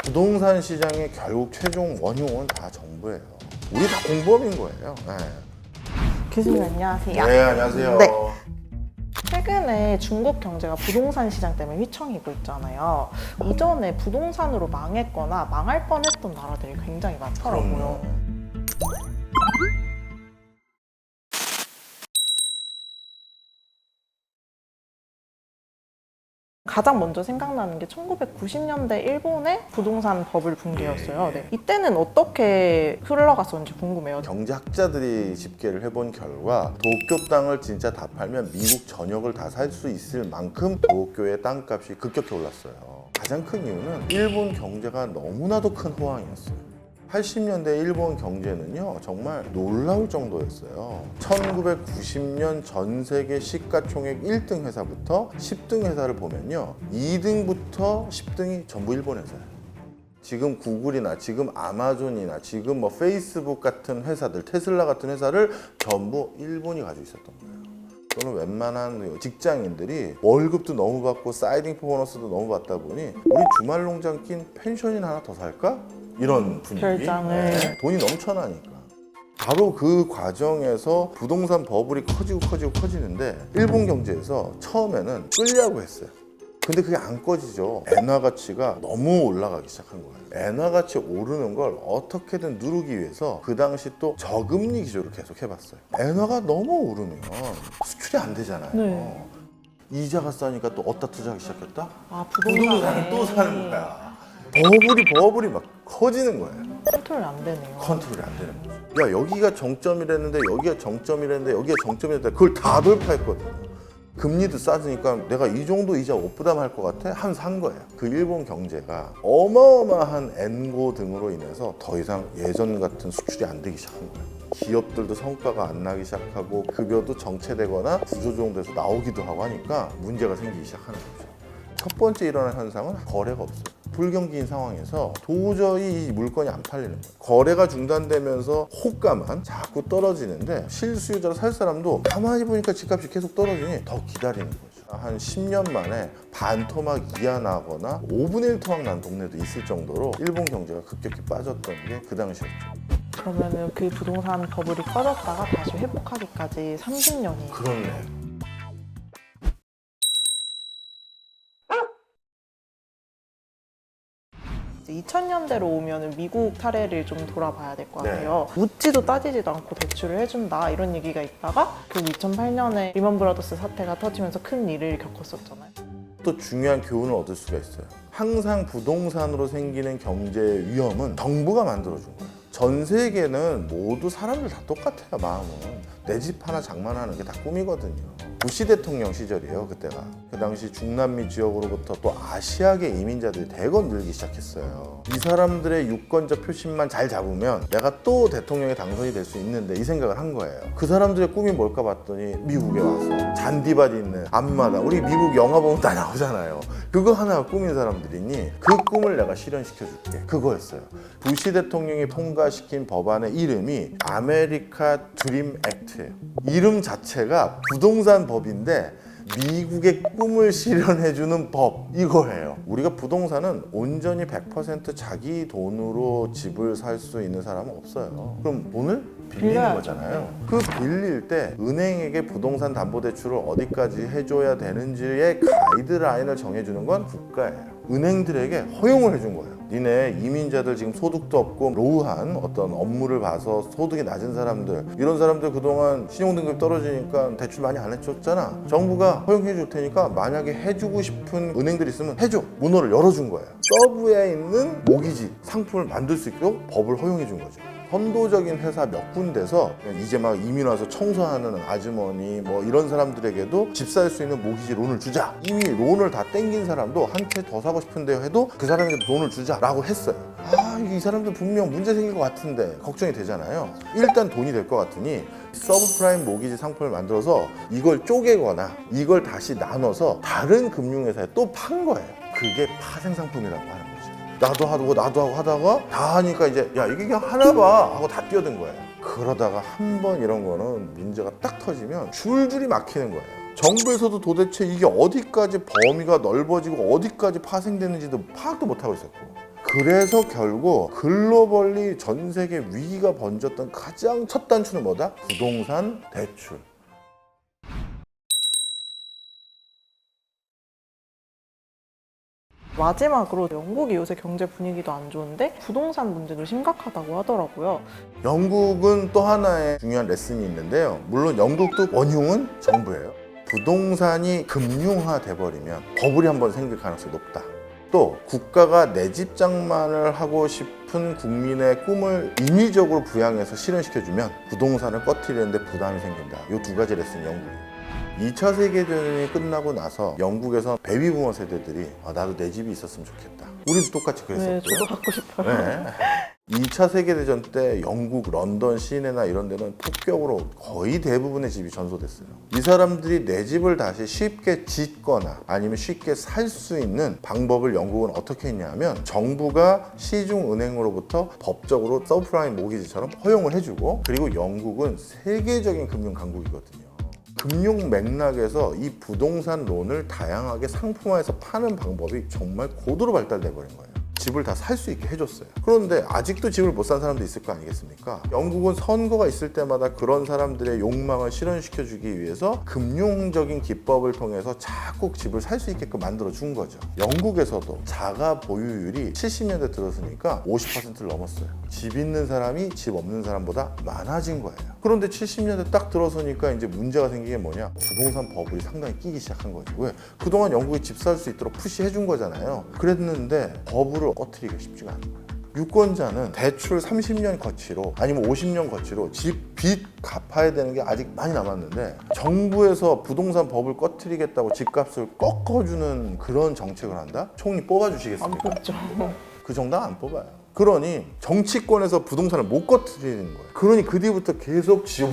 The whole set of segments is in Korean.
부동산 시장의 결국 최종 원흉은 다 정부예요. 우리 다 공범인 거예요. 네. 교수님 안녕하세요. 네, 안녕하세요. 네. 최근에 중국 경제가 부동산 시장 때문에 휘청이고 있잖아요. 이전에 부동산으로 망했거나 망할 뻔했던 나라들이 굉장히 많더라고요. 가장 먼저 생각나는 게 1990년대 일본의 부동산 버블 붕괴였어요. 네. 이때는 어떻게 흘러갔었는지 궁금해요. 경제학자들이 집계를 해본 결과 도쿄 땅을 진짜 다 팔면 미국 전역을 다 살 수 있을 만큼 도쿄의 땅값이 급격히 올랐어요. 가장 큰 이유는 일본 경제가 너무나도 큰 호황이었어요. 80년대 일본 경제는요 정말 놀라울 정도였어요. 1990년 전 세계 시가총액 1등 회사부터 10등 회사를 보면요 2등부터 10등이 전부 일본 회사예요. 지금 구글이나 지금 아마존이나 지금 뭐 페이스북 같은 회사들, 테슬라 같은 회사를 전부 일본이 가지고 있었던 거예요. 또는 웬만한 직장인들이 월급도 너무 받고 사이딩 보너스도 너무 받다 보니 우리 주말 농장 낀 펜션이나 하나 더 살까? 이런 분위기. 별장을. 네, 돈이 넘쳐나니까. 바로 그 과정에서 부동산 버블이 커지는데 일본 경제에서 처음에는 끌려고 했어요. 근데 그게 안 꺼지죠. 엔화 가치가 너무 올라가기 시작한 거예요. 엔화 가치 오르는 걸 어떻게든 누르기 위해서 그 당시 또 저금리 기조를 계속 해봤어요. 엔화가 너무 오르면 수출이 안 되잖아요. 네. 이자가 싸니까 또 어디다 투자하기 시작했다? 아, 부동산을 또 사는 거야. 버블이 막 커지는 거예요. 컨트롤이 안 되네요. 컨트롤이 안 되는 거죠. 야, 여기가 정점이랬는데 여기가 정점이랬는데 여기가 정점이랬는데 그걸 다 돌파했거든요. 금리도 싸지니까 내가 이 정도 이자 못 부담할 것 같아? 한 산 거예요. 그 일본 경제가 어마어마한 엔고 등으로 인해서 더 이상 예전 같은 수출이 안 되기 시작한 거예요. 기업들도 성과가 안 나기 시작하고 급여도 정체되거나 구조조정돼서 나오기도 하고 하니까 문제가 생기기 시작하는 거죠. 첫 번째 일어난 현상은 거래가 없어요. 불경기인 상황에서 도저히 이 물건이 안 팔리는 거예요. 거래가 중단되면서 호가만 자꾸 떨어지는데 실수요자로 살 사람도 가만히 보니까 집값이 계속 떨어지니 더 기다리는 거죠. 한 10년 만에 반토막 이하 나거나 5분의 1 토막 난 동네도 있을 정도로 일본 경제가 급격히 빠졌던 게 그 당시였죠. 그러면은 그 부동산 버블이 꺼졌다가 다시 회복하기까지 30년이. 그렇네. 2000년대로 오면은 미국 사례를 좀 돌아봐야 될 것 네. 같아요. 묻지도 따지지도 않고 대출을 해준다 이런 얘기가 있다가 그 2008년에 리먼 브라더스 사태가 터지면서 큰 일을 겪었었잖아요. 또 중요한 교훈을 얻을 수가 있어요. 항상 부동산으로 생기는 경제 위험은 정부가 만들어준 거예요. 전 세계는 모두 사람들 다 똑같아요. 마음은 내 집 하나 장만하는 게 다 꿈이거든요. 부시 대통령 시절이에요. 그때가 그 당시 중남미 지역으로부터 또 아시아계 이민자들이 대거 늘기 시작했어요. 이 사람들의 유권자 표심만 잘 잡으면 내가 또 대통령에 당선이 될 수 있는데 이 생각을 한 거예요. 그 사람들의 꿈이 뭘까 봤더니 미국에 와서 잔디밭 있는 앞마당, 우리 미국 영화 보면 다 나오잖아요. 그거 하나 꿈인 사람들이니 그 꿈을 내가 실현시켜줄게. 그거였어요. 부시 대통령이 통과시킨 법안의 이름이 아메리카 드림 액트예요. 이름 자체가 부동산 법인데 미국의 꿈을 실현해주는 법, 이거예요. 우리가 부동산은 온전히 100% 자기 돈으로 집을 살 수 있는 사람은 없어요. 그럼 돈을 빌리는 빌려야죠. 거잖아요. 그 빌릴 때 은행에게 부동산 담보대출을 어디까지 해줘야 되는지의 가이드라인을 정해주는 건 국가예요. 은행들에게 허용을 해준 거예요. 니네 이민자들 지금 소득도 없고 로우한 어떤 업무를 봐서 소득이 낮은 사람들, 이런 사람들 그동안 신용등급이 떨어지니까 대출 많이 안 해줬잖아. 정부가 허용해 줄 테니까 만약에 해주고 싶은 은행들이 있으면 해줘. 문호를 열어준 거예요. 서브에 있는 모기지 상품을 만들 수 있도록 법을 허용해 준 거죠. 선도적인 회사 몇 군데서 이제 막 이민 와서 청소하는 아주머니 뭐 이런 사람들에게도 집 살 수 있는 모기지 론을 주자. 이미 론을 다 땡긴 사람도 한 채 더 사고 싶은데요 해도 그 사람에게 돈을 주자라고 했어요. 이 사람들 분명 문제 생길 것 같은데 걱정이 되잖아요. 일단 돈이 될 것 같으니 서브프라임 모기지 상품을 만들어서 이걸 쪼개거나 이걸 다시 나눠서 다른 금융회사에 또 판 거예요. 그게 파생 상품이라고 하는 거죠. 나도 하고 하다가 다 하니까 이제 야 이게 그냥 하나 봐 하고 다 뛰어든 거예요. 그러다가 한 번 이런 거는 문제가 딱 터지면 줄줄이 막히는 거예요. 정부에서도 도대체 이게 어디까지 범위가 넓어지고 어디까지 파생되는지도 파악도 못하고 있었고, 그래서 결국 글로벌리 전 세계 위기가 번졌던 가장 첫 단추는 뭐다? 부동산 대출. 마지막으로 영국이 요새 경제 분위기도 안 좋은데 부동산 문제도 심각하다고 하더라고요. 영국은 또 하나의 중요한 레슨이 있는데요. 물론 영국도 원흉은 정부예요. 부동산이 금융화 돼버리면 버블이 한번 생길 가능성이 높다. 또 국가가 내 집 장만을 하고 싶은 국민의 꿈을 인위적으로 부양해서 실현시켜주면 부동산을 꺼트리는데 부담이 생긴다. 이 두 가지 레슨이 영국이에요. 2차 세계대전이 끝나고 나서 영국에서 베이비부머 세대들이 나도 내 집이 있었으면 좋겠다. 우리도 똑같이 그랬었고요. 네, 저도 갖고 싶어요. 네. 2차 세계대전 때 영국, 런던, 시내나 이런 데는 폭격으로 거의 대부분의 집이 전소됐어요. 이 사람들이 내 집을 다시 쉽게 짓거나 아니면 쉽게 살 수 있는 방법을 영국은 어떻게 했냐면 정부가 시중은행으로부터 법적으로 서브프라임 모기지처럼 허용을 해주고 그리고 영국은 세계적인 금융 강국이거든요. 금융 맥락에서 이 부동산 론을 다양하게 상품화해서 파는 방법이 정말 고도로 발달돼 버린 거예요. 집을 다 살 수 있게 해줬어요. 그런데 아직도 집을 못 산 사람도 있을 거 아니겠습니까? 영국은 선거가 있을 때마다 그런 사람들의 욕망을 실현시켜주기 위해서 금융적인 기법을 통해서 자꾸 집을 살 수 있게끔 만들어 준 거죠. 영국에서도 자가 보유율이 70년대 들었으니까 50%를 넘었어요. 집 있는 사람이 집 없는 사람보다 많아진 거예요. 그런데 70년대 딱 들어서니까 이제 문제가 생긴 게 뭐냐? 부동산 버블이 상당히 끼기 시작한 거죠. 왜? 그동안 영국이 집 살 수 있도록 푸시해 준 거잖아요. 그랬는데 버블을 꺼트리기가 쉽지가 않은 거예요. 유권자는 대출 30년 거치로 아니면 50년 거치로 집 빚 갚아야 되는 게 아직 많이 남았는데 정부에서 부동산 법을 꺼트리겠다고 집값을 꺾어주는 그런 정책을 한다? 총리 안 뽑아주시겠습니까? 뽑죠. 그 정당 안 뽑아요. 그러니 정치권에서 부동산을 못 꺼트리는 거예요. 그러니 그 뒤부터 계속 집이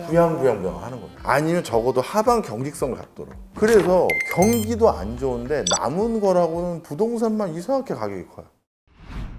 부양 하는 거예요. 아니면 적어도 하방 경직성을 갖도록. 그래서 경기도 안 좋은데 남은 거라고는 부동산만 이상하게 가격이 커요.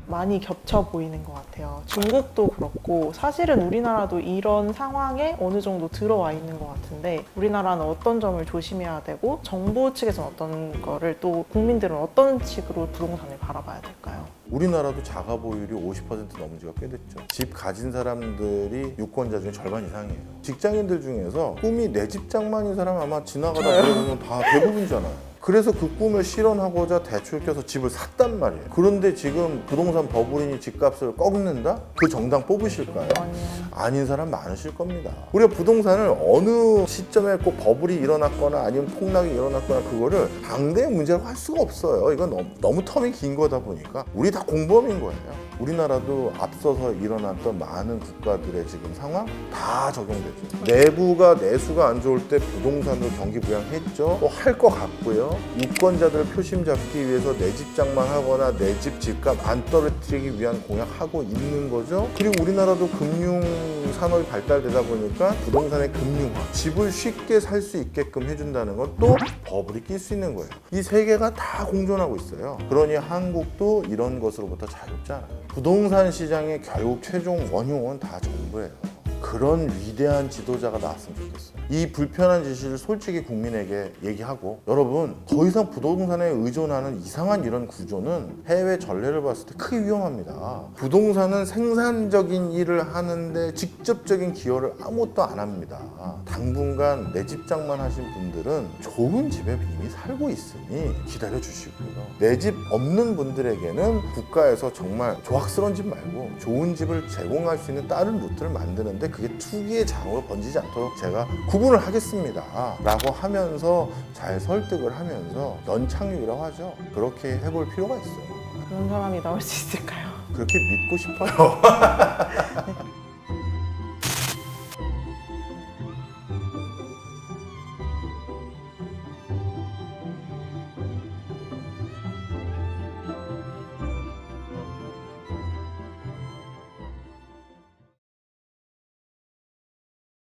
많이 겹쳐 보이는 것 같아요. 중국도 그렇고 사실은 우리나라도 이런 상황에 어느 정도 들어와 있는 것 같은데 우리나라는 어떤 점을 조심해야 되고 정부 측에서는 어떤 거를 또 국민들은 어떤 식으로 부동산을 바라봐야 될까요? 우리나라도 자가 보유율이 50% 넘은 지가 꽤 됐죠. 집 가진 사람들이 유권자 중에 절반 이상이에요. 직장인들 중에서 꿈이 내 집 장만인 사람 아마 지나가다 보면 다 대부분이잖아요. 그래서 그 꿈을 실현하고자 대출 껴서 집을 샀단 말이에요. 그런데 지금 부동산 버블이니 집값을 꺾는다? 그 정당 뽑으실까요? 아니요. 아닌 사람 많으실 겁니다. 우리가 부동산을 어느 시점에 꼭 버블이 일어났거나 아니면 폭락이 일어났거나 그거를 당대의 문제라고 할 수가 없어요. 이건 너무 텀이 긴 거다 보니까 우리 다 공범인 거예요. 우리나라도 앞서서 일어났던 많은 국가들의 지금 상황 다 적용되죠. 내부가 내수가 안 좋을 때 부동산으로 경기 부양했죠. 또 할 것 같고요. 유권자들을 표심 잡기 위해서 내 집 장만하거나 내 집 집값 안 떨어뜨리기 위한 공약하고 있는 거죠. 그리고 우리나라도 금융 산업이 발달되다 보니까 부동산의 금융화, 집을 쉽게 살 수 있게끔 해준다는 건 또 버블이 낄 수 있는 거예요. 이 세 개가 다 공존하고 있어요. 그러니 한국도 이런 것으로부터 자유롭지 않아요. 부동산 시장의 결국 최종 원흉은 다 정부예요. 그런 위대한 지도자가 나왔으면 좋겠어요. 이 불편한 진실을 솔직히 국민에게 얘기하고 여러분 더 이상 부동산에 의존하는 이상한 이런 구조는 해외 전례를 봤을 때 크게 위험합니다. 부동산은 생산적인 일을 하는데 직접적인 기여를 아무것도 안 합니다. 당분간 내 집 장만 하신 분들은 좋은 집에 이미 살고 있으니 기다려 주시고요. 내 집 없는 분들에게는 국가에서 정말 조악스러운 집 말고 좋은 집을 제공할 수 있는 다른 루트를 만드는데 그게 투기의 장으로 번지지 않도록 제가 구분을 하겠습니다 라고 하면서 잘 설득을 하면서 연착륙이라고 하죠. 그렇게 해볼 필요가 있어요. 그런 사람이 나올 수 있을까요? 그렇게 믿고 싶어요.